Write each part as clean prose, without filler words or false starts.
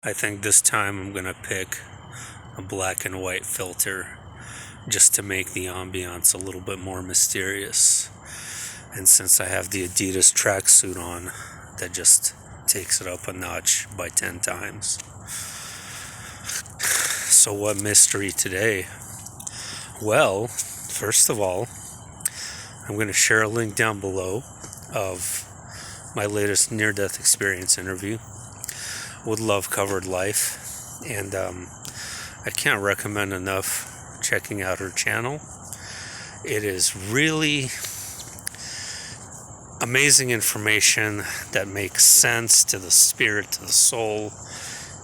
I think this time I'm gonna pick a black and white filter just to make the ambiance a little bit more mysterious. And since I have the Adidas tracksuit on, that just takes it up a notch by 10 times. So, what mystery today? Well, first of all, I'm going to share a link down below of my latest near-death experience interview with Love Covered Life. And I can't recommend enough checking out her channel. It is really amazing information that makes sense to the spirit, to the soul.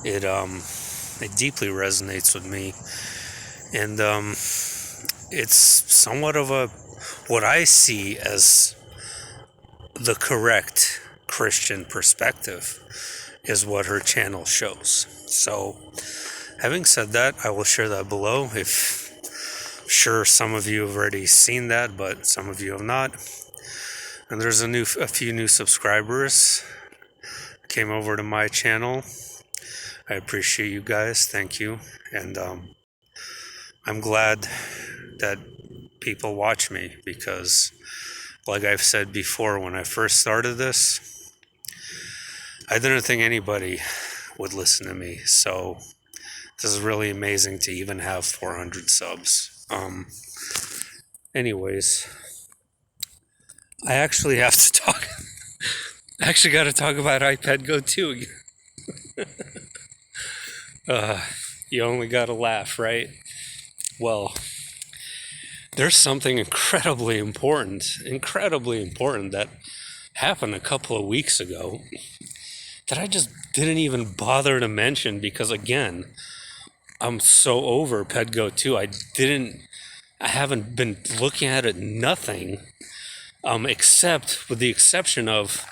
It deeply resonates with me, and it's somewhat of what I see as the correct Christian perspective is what her channel shows. So, having said that, I will share that below. If sure some of you have already seen that, but some of you have not. And there's a few new subscribers came over to my channel. I appreciate you guys. Thank you. And I'm glad that people watch me because, like I've said before, when I first started this, I didn't think anybody would listen to me. So this is really amazing to even have 400 subs. Anyways, I actually have to talk. I actually got to talk about iPad Go 2 again. You only got to laugh, right? Well, there's something incredibly important that happened a couple of weeks ago that I just didn't even bother to mention because, again, I'm so over PedGo 2. I haven't been looking at it, nothing, except with the exception of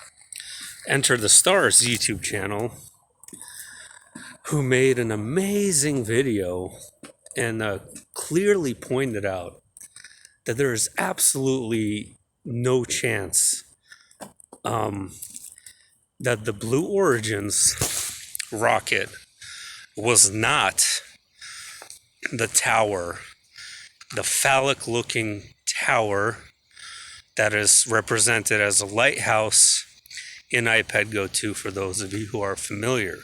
Enter the Stars YouTube channel, who made an amazing video and clearly pointed out that there is absolutely no chance that the Blue Origins rocket was not the tower, the phallic-looking tower that is represented as a lighthouse in iPad Go 2 for those of you who are familiar.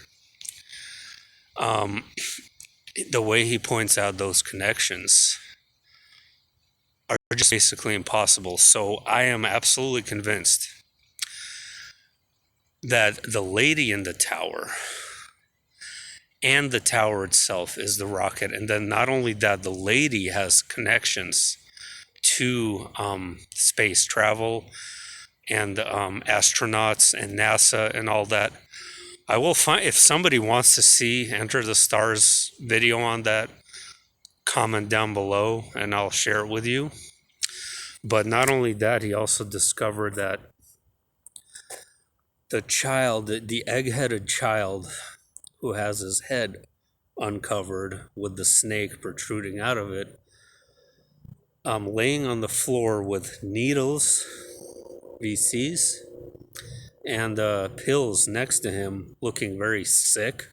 The way he points out those connections are just basically impossible. So I am absolutely convinced that the lady in the tower and the tower itself is the rocket. And then not only that, the lady has connections to space travel and astronauts and NASA and all that. I will find, if somebody wants to see Enter the Stars video on that, comment down below and I'll share it with you. But not only that, he also discovered that the child, the egg-headed child who has his head uncovered with the snake protruding out of it, laying on the floor with needles, VCs, and pills next to him, looking very sick.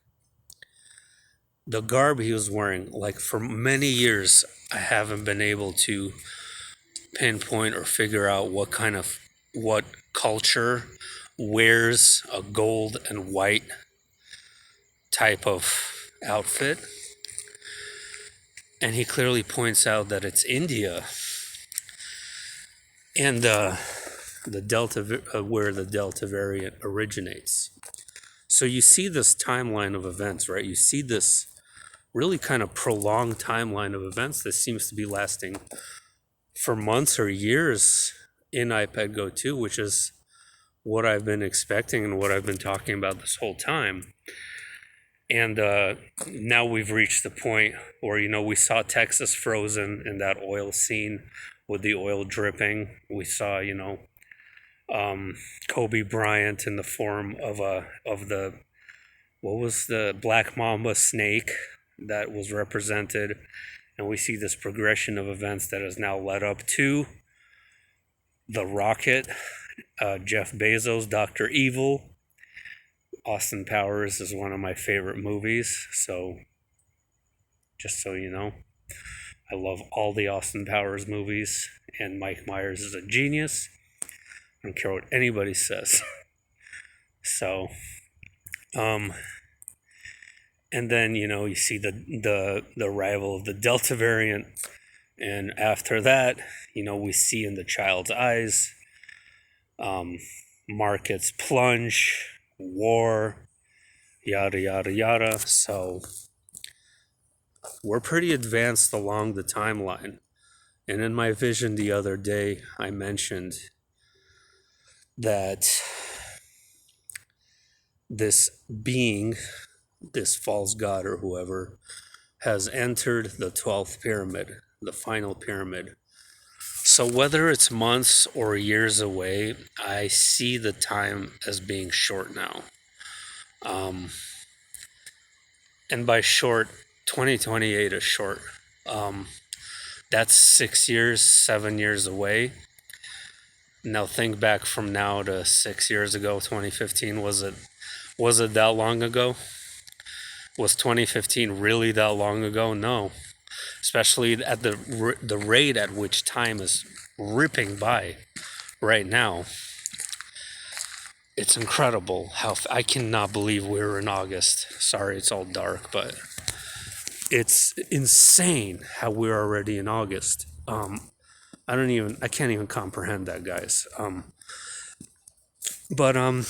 The garb he was wearing, like for many years, I haven't been able to pinpoint or figure out what culture wears a gold and white type of outfit. And he clearly points out that it's India and the Delta, where the Delta variant originates. So you see this timeline of events, right? You see this really kind of prolonged timeline of events that seems to be lasting for months or years in iPad Go 2, which is what I've been expecting and what I've been talking about this whole time. And now we've reached the point where, we saw Texas frozen in that oil scene with the oil dripping. We saw, Kobe Bryant in the form of the Black Mamba snake that was represented. And we see this progression of events that has now led up to the rocket, Jeff Bezos, Dr. Evil, Austin Powers is one of my favorite movies, so just so you know, I love all the Austin Powers movies, and Mike Myers is a genius. I don't care what anybody says. So, and then you see the arrival of the Delta variant, and after that, we see in the child's eyes, markets plunge, war, yada yada yada. So we're pretty advanced along the timeline. And in my vision the other day, I mentioned that this being, this false god or whoever, has entered the 12th pyramid, the final pyramid. So whether it's months or years away, I see the time as being short now. And by short, 2028 is short. That's 6 years, 7 years away. Now think back from now to 6 years ago, 2015. Was it that long ago? Was 2015 really that long ago? No. Especially at the rate at which time is ripping by right now. It's incredible how I cannot believe we're in August. Sorry, it's all dark, but it's insane how we're already in August. I can't even comprehend that, guys. But I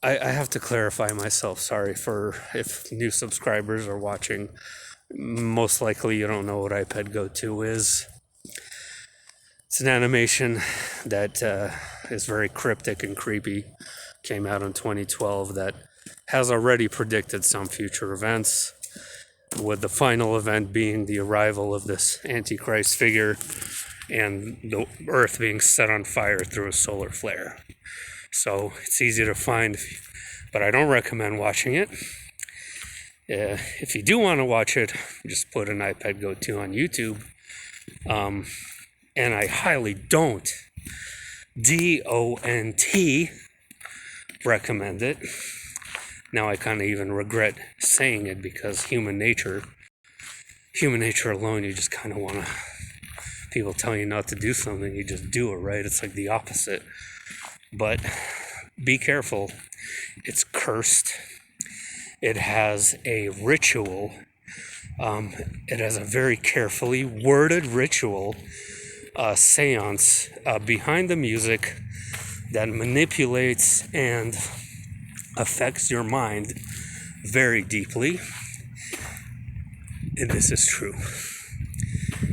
have to clarify myself. Sorry for if new subscribers are watching. Most likely you don't know what iPad Go 2 is. It's an animation that is very cryptic and creepy. Came out in 2012 that has already predicted some future events, with the final event being the arrival of this Antichrist figure and the Earth being set on fire through a solar flare. So it's easy to find, but I don't recommend watching it. If you do want to watch it, just put an iPad Go 2 on YouTube. And I highly don't, DONT, recommend it. Now I kind of even regret saying it, because human nature alone, you just kind of want to, people tell you not to do something, you just do it, right? It's like the opposite. But be careful. It's cursed. It has a ritual. It has a very carefully worded ritual, seance behind the music that manipulates and affects your mind very deeply. And this is true.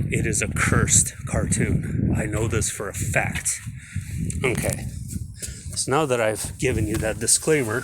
It is a cursed cartoon. I know this for a fact. Okay. So now that I've given you that disclaimer,